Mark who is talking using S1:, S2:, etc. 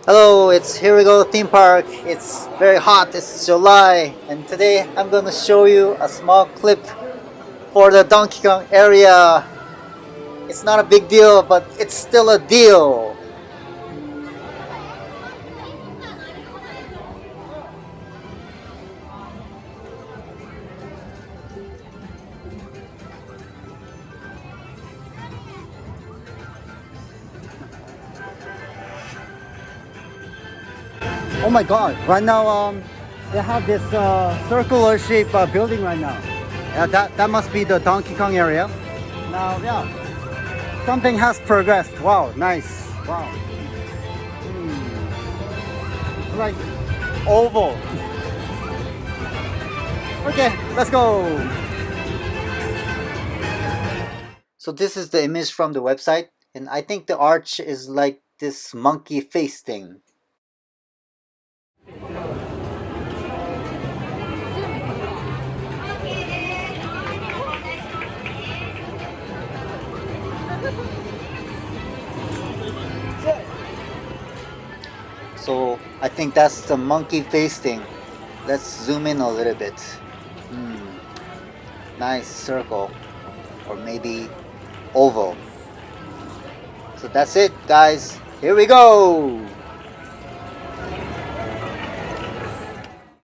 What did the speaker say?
S1: Hello, it's Here We Go Theme Park. It's very hot, it's July, and today I'm gonna show you a small clip for the Donkey Kong area. It's not a big deal, but it's still a deal. Oh my god, right now they have this circular shape building right now. Yeah, that must be the Donkey Kong area. Now, yeah, something has progressed. Wow, nice. Wow. It's like oval. Okay, let's go. So this is the image from the website, and I think the arch is like this monkey face thing. So I think that's the monkey face thing. Let's zoom in a little bit. Nice circle, or maybe oval. So that's it, guys. Here we go.